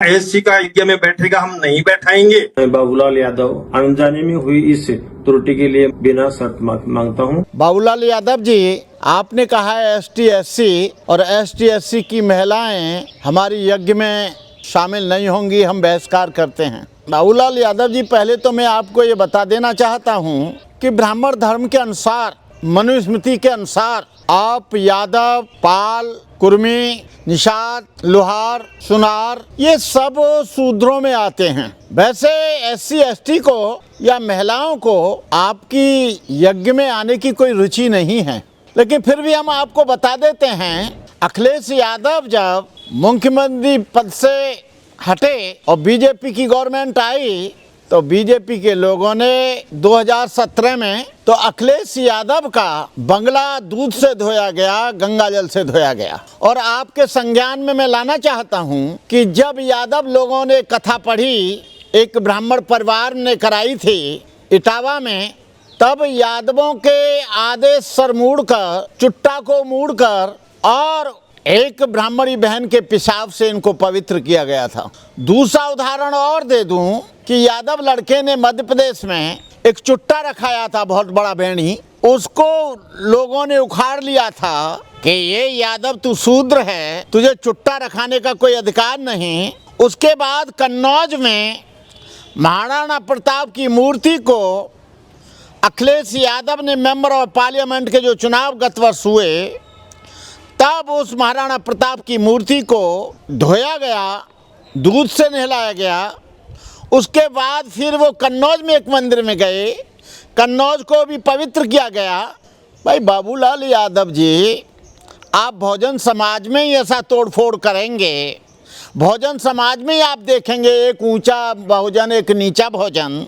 SC का यज्ञ में बैठेगा, हम नहीं बैठाएंगे। मैं बाबूलाल यादव अनजाने में हुई इस त्रुटि के लिए बिना शर्त मांगता हूं। बाबूलाल यादव जी, आपने कहा है एसटी एससी और एसटी एससी की महिलाएं हमारी यज्ञ में शामिल नहीं होंगी, हम बहिष्कार करते हैं। बाबूलाल यादव जी, पहले तो मैं आपको ये बता देना चाहता हूँ कि ब्राह्मण धर्म के अनुसार, मनुस्मृति के अनुसार आप यादव, पाल, कुर्मी, निषाद, लोहार, सुनार ये सब शूद्रों में आते हैं। वैसे एससी एसटी को या महिलाओं को आपकी यज्ञ में आने की कोई रुचि नहीं है, लेकिन फिर भी हम आपको बता देते हैं, अखिलेश यादव जब मुख्यमंत्री पद से हटे और बीजेपी की गवर्नमेंट आई तो बीजेपी के लोगों ने 2017 में तो अखिलेश यादव का बंगला दूध से धोया गया, गंगा जल से धोया गया। और आपके संज्ञान में मैं लाना चाहता हूं कि जब यादव लोगों ने कथा पढ़ी, एक ब्राह्मण परिवार ने कराई थी इटावा में, तब यादवों के आदेश सर मोड़कर, चुट्टा को मोड़कर और एक ब्राह्मणी बहन के पेशाब से इनको पवित्र किया गया था। दूसरा उदाहरण और दे दूं कि यादव लड़के ने मध्य प्रदेश में एक चुट्टा रखाया था, बहुत बड़ा बेणी, उसको लोगों ने उखाड़ लिया था कि ये यादव तू शूद्र है, तुझे चुट्टा रखाने का कोई अधिकार नहीं। उसके बाद कन्नौज में महाराणा प्रताप की मूर्ति को अखिलेश यादव ने मेंबर ऑफ पार्लियामेंट के जो चुनाव गत वर्ष हुए, तब उस महाराणा प्रताप की मूर्ति को धोया गया, दूध से नहलाया गया। उसके बाद फिर वो कन्नौज में एक मंदिर में गए, कन्नौज को भी पवित्र किया गया। भाई बाबूलाल यादव जी, आप बहुजन समाज में ही ऐसा तोड़फोड़ करेंगे, बहुजन समाज में ही आप देखेंगे एक ऊंचा बहुजन, एक नीचा बहुजन।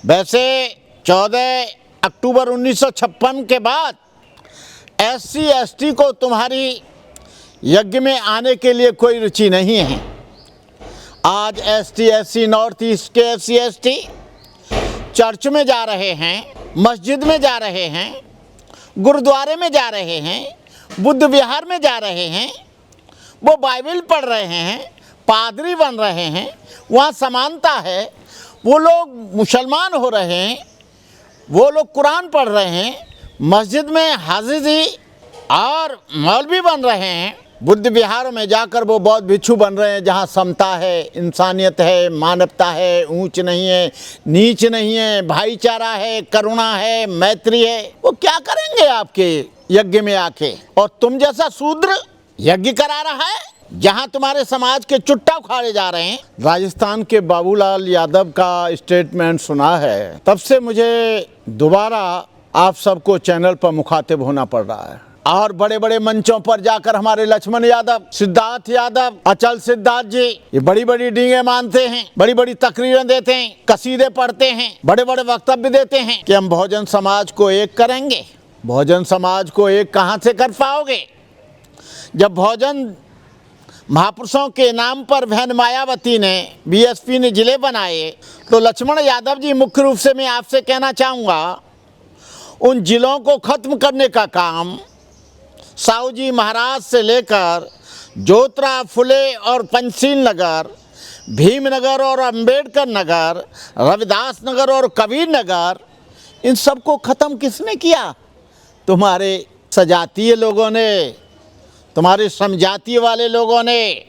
वैसे 14 अक्टूबर 1956 के बाद एससी एसटी को तुम्हारी यज्ञ में आने के लिए कोई रुचि नहीं है। आज एसटी एससी, नॉर्थ ईस्ट के एससी एसटी चर्च में जा रहे हैं, मस्जिद में जा रहे हैं, गुरुद्वारे में जा रहे हैं, बुद्ध विहार में जा रहे हैं, वो बाइबल पढ़ रहे हैं, पादरी बन रहे हैं, वहाँ समानता है। वो लोग मुसलमान हो रहे हैं, वो लोग कुरान पढ़ रहे हैं, मस्जिद में हाजी और मौलवी बन रहे हैं, बुद्ध विहारों में जाकर वो बौद्ध भिक्षु बन रहे हैं, जहाँ समता है, इंसानियत है, मानवता है, ऊंच नहीं है, नीच नहीं है, भाईचारा है, करुणा है, मैत्री है। वो क्या करेंगे आपके यज्ञ में आके? और तुम जैसा शूद्र यज्ञ करा रहा है जहाँ तुम्हारे समाज के चुट्टा उखाड़े जा रहे हैं। राजस्थान के बाबूलाल यादव का स्टेटमेंट सुना है, तब से मुझे दोबारा आप सबको चैनल पर मुखातिब होना पड़ रहा है। और बड़े बड़े मंचों पर जाकर हमारे लक्ष्मण यादव, सिद्धार्थ यादव, अचल सिद्धार्थ जी ये बड़ी बड़ी डींगे मानते हैं, बड़ी बड़ी तकरीरें देते हैं, कसीदे पढ़ते हैं, बड़े बड़े वक्तव्य देते हैं कि हम बहुजन समाज को एक करेंगे। बहुजन समाज को एक कहाँ से कर पाओगे जब बहुजन महापुरुषों के नाम पर बहन मायावती ने, बीएसपी ने जिले बनाए। तो लक्ष्मण यादव जी, मुख्य रूप से मैं आपसे कहना चाहूँगा, उन जिलों को ख़त्म करने का काम साहू जी महाराज से लेकर जोत्रा, फुले और पंचशील नगर, भीमनगर और अंबेडकर नगर, रविदास नगर और कबीर नगर, इन सबको ख़त्म किसने किया? तुम्हारे सजातीय लोगों ने, तुम्हारे समजातीय वाले लोगों ने,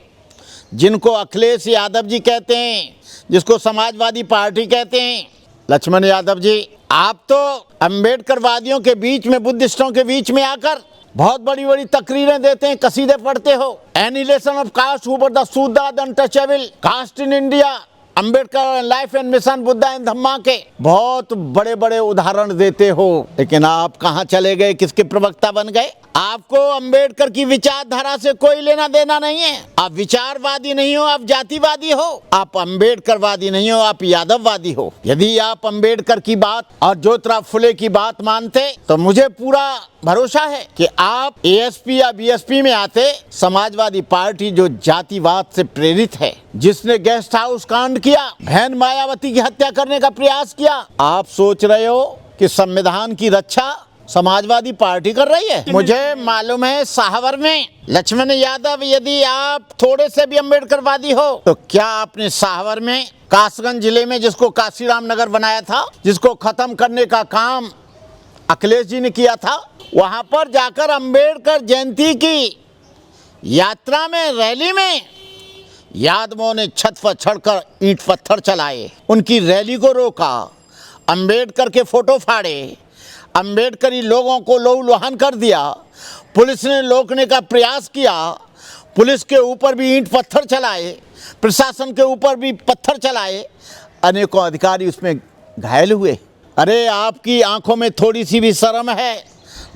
जिनको अखिलेश यादव जी कहते हैं, जिसको समाजवादी पार्टी कहते हैं। लक्ष्मण यादव जी, आप तो अंबेडकरवादियों के बीच में, बुद्धिस्टों के बीच में आकर बहुत बड़ी बड़ी तकरीरें देते हैं, कसीदे पढ़ते हो। Annihilation of caste, who were the Shudra the untouchable, caste in India, Ambedkar life and mission, Buddha and Dhamma के बहुत बड़े बड़े उदाहरण देते हो। लेकिन आप कहाँ चले गए, किसके प्रवक्ता बन गए? आपको अंबेडकर की विचारधारा से कोई लेना देना नहीं है। आप विचारवादी नहीं हो, आप जातिवादी हो। आप अंबेडकरवादी नहीं हो, आप यादववादी हो। यदि आप अंबेडकर की बात और ज्योतिराव फुले की बात मानते तो मुझे पूरा भरोसा है कि आप एएसपी या बीएसपी में आते। समाजवादी पार्टी जो जातिवाद से प्रेरित है, जिसने गेस्ट हाउस कांड किया, बहन मायावती की हत्या करने का प्रयास किया, आप सोच रहे हो कि संविधान की रक्षा समाजवादी पार्टी कर रही है। मुझे मालूम है साहवर में लक्ष्मण यादव, यदि आप थोड़े से भी अम्बेडकरवादी हो तो क्या आपने साहवर में कासगंज जिले में जिसको काशीराम नगर बनाया था, जिसको खत्म करने का काम अखिलेश जी ने किया था, वहां पर जाकर अम्बेडकर जयंती की यात्रा में, रैली में यादवों ने छत पर चढ़कर ईंट पत्थर चलाए, उनकी रैली को रोका, अम्बेडकर के फोटो फाड़े, अम्बेडकरी लोगों को लहूलुहान कर दिया, पुलिस ने रोकने का प्रयास किया, पुलिस के ऊपर भी ईंट पत्थर चलाए, प्रशासन के ऊपर भी पत्थर चलाए, अनेकों अधिकारी उसमें घायल हुए। अरे आपकी आंखों में थोड़ी सी भी शर्म है?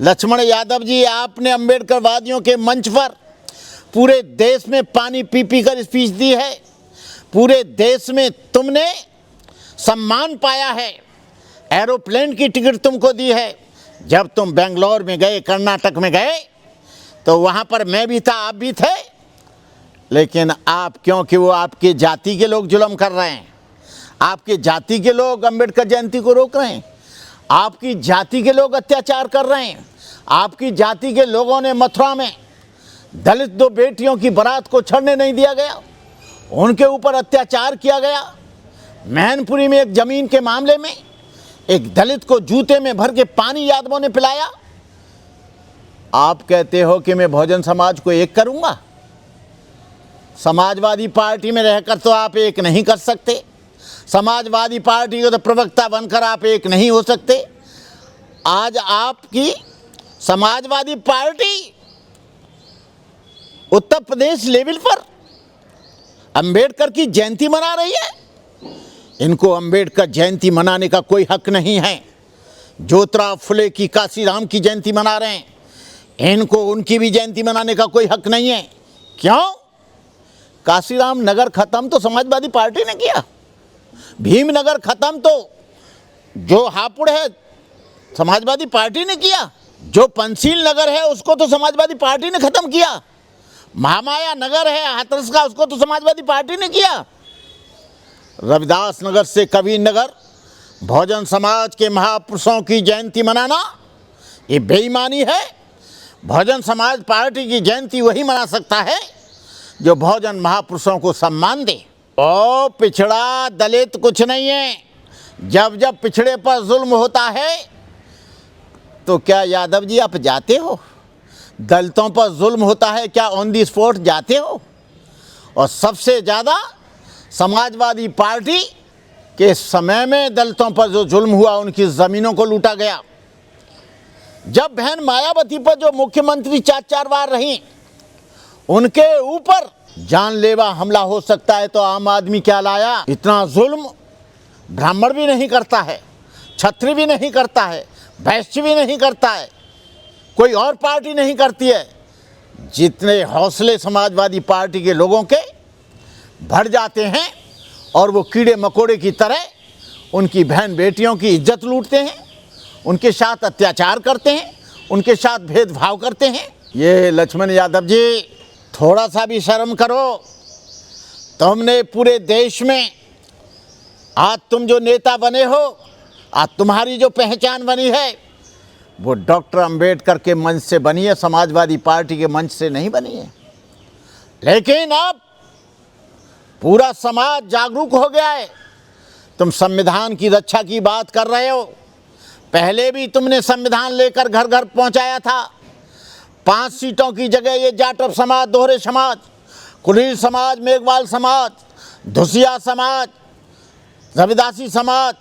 लक्ष्मण यादव जी, आपने अम्बेडकरवादियों के मंच पर पूरे देश में पानी पी पी कर स्पीच दी है, पूरे देश में तुमने सम्मान पाया है, एरोप्लेन की टिकट तुमको दी है। जब तुम बेंगलोर में गए, कर्नाटक में गए, तो वहाँ पर मैं भी था, आप भी थे, लेकिन आप, क्योंकि वो आपके जाति के लोग जुल्म कर रहे हैं, आपके जाति के लोग अम्बेडकर जयंती को रोक रहे हैं, आपकी जाति के लोग अत्याचार कर रहे हैं, आपकी जाति के लोगों ने मथुरा में दलित 2 बेटियों की बारात को चढ़ने नहीं दिया गया, उनके ऊपर अत्याचार किया गया। मैनपुरी में एक ज़मीन के मामले में एक दलित को जूते में भर के पानी यादवों ने पिलाया। आप कहते हो कि मैं बहुजन समाज को एक करूंगा। समाजवादी पार्टी में रहकर तो आप एक नहीं कर सकते, समाजवादी पार्टी के तो प्रवक्ता बनकर आप एक नहीं हो सकते। आज आपकी समाजवादी पार्टी उत्तर प्रदेश लेवल पर अंबेडकर की जयंती मना रही है। इनको अंबेडकर जयंती मनाने का कोई हक नहीं है। ज्योतिराव फुले की, काशीराम की जयंती मना रहे हैं, इनको उनकी भी जयंती मनाने का कोई हक नहीं है। क्यों? काशीराम नगर खत्म तो समाजवादी पार्टी ने किया, भीमनगर खत्म तो जो हापुड़ है समाजवादी पार्टी ने किया, जो पंसील नगर है उसको तो समाजवादी पार्टी ने खत्म किया, महामाया नगर है हाथरस का, उसको तो समाजवादी पार्टी ने किया। रविदास नगर से कबीर नगर बहुजन समाज के महापुरुषों की जयंती मनाना ये बेईमानी है। बहुजन समाज पार्टी की जयंती वही मना सकता है जो बहुजन महापुरुषों को सम्मान दे। ओ पिछड़ा दलित कुछ नहीं है। जब जब पिछड़े पर जुल्म होता है तो क्या यादव जी आप जाते हो? दलितों पर जुल्म होता है, क्या ऑन दी स्पॉट जाते हो? और सबसे ज़्यादा समाजवादी पार्टी के समय में दलितों पर जो जुल्म हुआ, उनकी ज़मीनों को लूटा गया। जब बहन मायावती पर जो मुख्यमंत्री 4 बार रही, उनके ऊपर जानलेवा हमला हो सकता है तो आम आदमी क्या लाया? इतना जुल्म ब्राह्मण भी नहीं करता है, क्षत्रिय भी नहीं करता है, वैश्य भी नहीं करता है, कोई और पार्टी नहीं करती है। जितने हौसले समाजवादी पार्टी के लोगों के बढ़ जाते हैं और वो कीड़े मकोड़े की तरह उनकी बहन बेटियों की इज्जत लूटते हैं, उनके साथ अत्याचार करते हैं, उनके साथ भेदभाव करते हैं। ये लक्ष्मण यादव जी, थोड़ा सा भी शर्म करो। तुमने पूरे देश में आज तुम जो नेता बने हो, आज तुम्हारी जो पहचान बनी है वो डॉक्टर अंबेडकर के मंच से बनी है, समाजवादी पार्टी के मंच से नहीं बनी है। लेकिन अब पूरा समाज जागरूक हो गया है। तुम संविधान की रक्षा की बात कर रहे हो, पहले भी तुमने संविधान लेकर घर घर पहुंचाया था। 5 सीटों की जगह ये जाटव समाज, दोहरे समाज, कुलीन समाज, मेघवाल समाज, धुसिया समाज, रविदासी समाज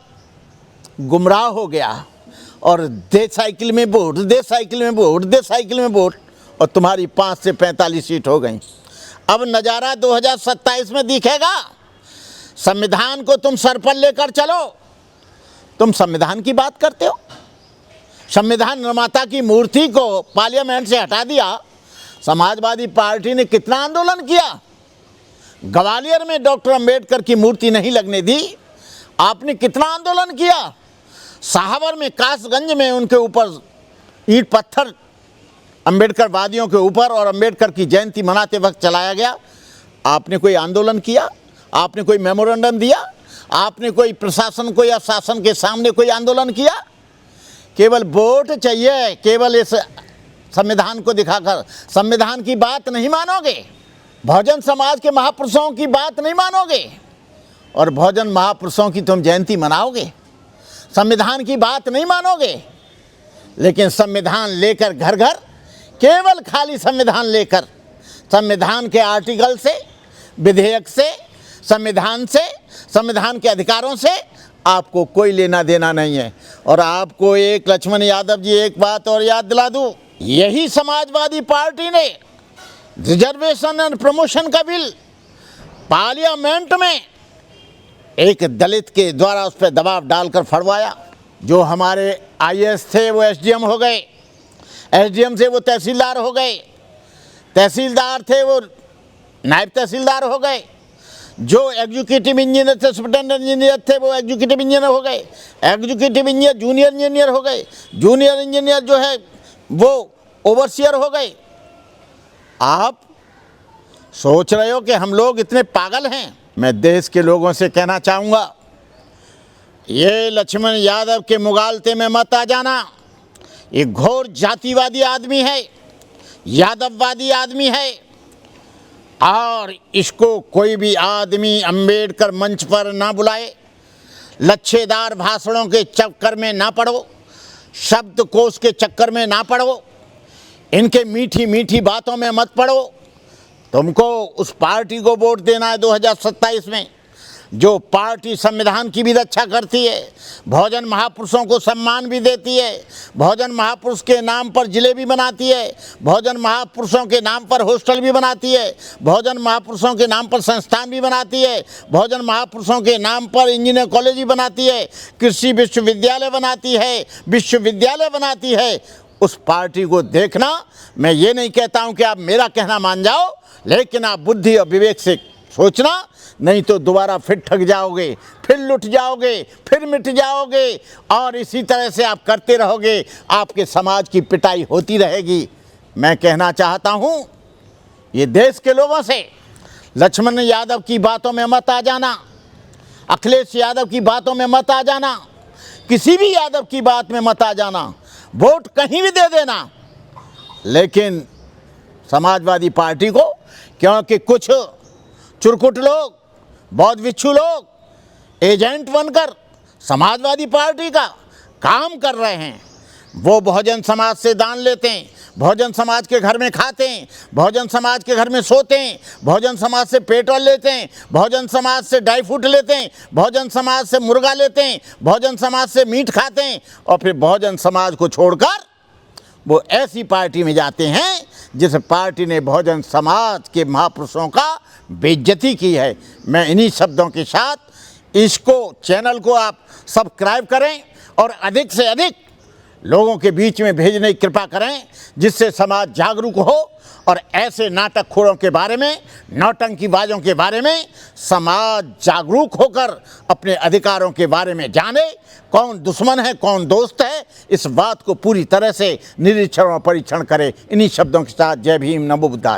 गुमराह हो गया और दे साइकिल में वोट, दे साइकिल में वोट, दे साइकिल में वोट, और तुम्हारी 5 से 45 सीट हो गई। अब नज़ारा 2027 में दिखेगा। संविधान को तुम सर पर लेकर चलो। तुम संविधान की बात करते हो। संविधान निर्माता की मूर्ति को पार्लियामेंट से हटा दिया। समाजवादी पार्टी ने कितना आंदोलन किया। ग्वालियर में डॉक्टर अंबेडकर की मूर्ति नहीं लगने दी, आपने कितना आंदोलन किया। साहवर में, कासगंज में उनके ऊपर ईंट पत्थर अंबेडकर वादियों के ऊपर और अंबेडकर की जयंती मनाते वक्त चलाया गया। आपने कोई आंदोलन किया? आपने कोई मेमोरेंडम दिया? आपने कोई प्रशासन को या शासन के सामने कोई आंदोलन किया केवल वोट चाहिए, केवल इस संविधान को दिखाकर संविधान की बात नहीं मानोगे, बहुजन समाज के महापुरुषों की बात नहीं मानोगे और बहुजन महापुरुषों की तुम जयंती मनाओगे, संविधान की बात नहीं मानोगे, लेकिन संविधान लेकर घर घर, केवल खाली संविधान लेकर, संविधान के आर्टिकल से, विधेयक से, संविधान से, संविधान के अधिकारों से आपको कोई लेना देना नहीं है। और आपको एक लक्ष्मण यादव जी एक बात और याद दिला दूं, यही समाजवादी पार्टी ने रिजर्वेशन एंड प्रमोशन का बिल पार्लियामेंट में एक दलित के द्वारा उस पर दबाव डालकर फड़वाया। जो हमारे आईएएस थे वो एसडीएम हो गए, एसडीएम से वो तहसीलदार हो गए, तहसीलदार थे वो नायब तहसीलदार हो गए, जो एग्जीक्यूटिव इंजीनियर थे, सुपरिटेंडेंट इंजीनियर थे वो एग्जीक्यूटिव इंजीनियर हो गए, एग्जीक्यूटिव इंजीनियर जूनियर इंजीनियर हो गए, जूनियर इंजीनियर जो है वो ओवरसियर हो गए। आप सोच रहे हो कि हम लोग इतने पागल हैं? मैं देश के लोगों से कहना चाहूँगा, ये लक्ष्मण यादव के मुगालते में मत आ जाना। ये घोर जातिवादी आदमी है, यादववादी आदमी है और इसको कोई भी आदमी अंबेडकर मंच पर ना बुलाए, लच्छेदार भाषणों के चक्कर में ना पड़ो, शब्दकोश के चक्कर में ना पड़ो, इनके मीठी मीठी बातों में मत पड़ो। तुमको उस पार्टी को वोट देना है 2027 में जो पार्टी संविधान की भी रक्षा करती है, बहुजन महापुरुषों को सम्मान भी देती है, बहुजन महापुरुष के नाम पर जिले भी बनाती है, बहुजन महापुरुषों के नाम पर हॉस्टल भी बनाती है, बहुजन महापुरुषों के नाम पर संस्थान भी बनाती है, बहुजन महापुरुषों के नाम पर इंजीनियर कॉलेज भी बनाती है, कृषि विश्वविद्यालय बनाती है, विश्वविद्यालय बनाती है। उस पार्टी को देखना। मैं ये नहीं कहता हूँ कि आप मेरा कहना मान जाओ, लेकिन आप बुद्धि और विवेक से सोचना, नहीं तो दोबारा फिर ठग जाओगे, फिर लुट जाओगे, फिर मिट जाओगे और इसी तरह से आप करते रहोगे, आपके समाज की पिटाई होती रहेगी। मैं कहना चाहता हूँ ये देश के लोगों से, लक्ष्मण यादव की बातों में मत आ जाना, अखिलेश यादव की बातों में मत आ जाना, किसी भी यादव की बात में मत आ जाना, वोट कहीं भी दे देना, लेकिन समाजवादी पार्टी को, क्योंकि कुछ चुरकुट लोग, बौद्ध बिच्छू लोग एजेंट बनकर समाजवादी पार्टी का काम कर रहे हैं। वो बहुजन समाज से दान लेते हैं, बहुजन समाज के घर में खाते हैं, बहुजन समाज के घर में सोते हैं, बहुजन समाज से पेट्रोल लेते हैं, बहुजन समाज से ड्राई फ्रूट लेते हैं, बहुजन समाज से मुर्गा लेते हैं, बहुजन समाज से मीट खाते हैं और फिर बहुजन समाज को छोड़कर वो ऐसी पार्टी में जाते हैं जिस पार्टी ने बहुजन समाज के महापुरुषों का बेइज्जती की है। मैं इन्हीं शब्दों के साथ इसको, चैनल को आप सब्सक्राइब करें और अधिक से अधिक लोगों के बीच में भेजने की कृपा करें, जिससे समाज जागरूक हो और ऐसे नाटकखोरों के बारे में, नौटंकीबाजों के बारे में समाज जागरूक होकर अपने अधिकारों के बारे में जाने, कौन दुश्मन है कौन दोस्त है, इस बात को पूरी तरह से निरीक्षण और परीक्षण करे। इन्हीं शब्दों के साथ जय भीम, नमो बुद्धाय।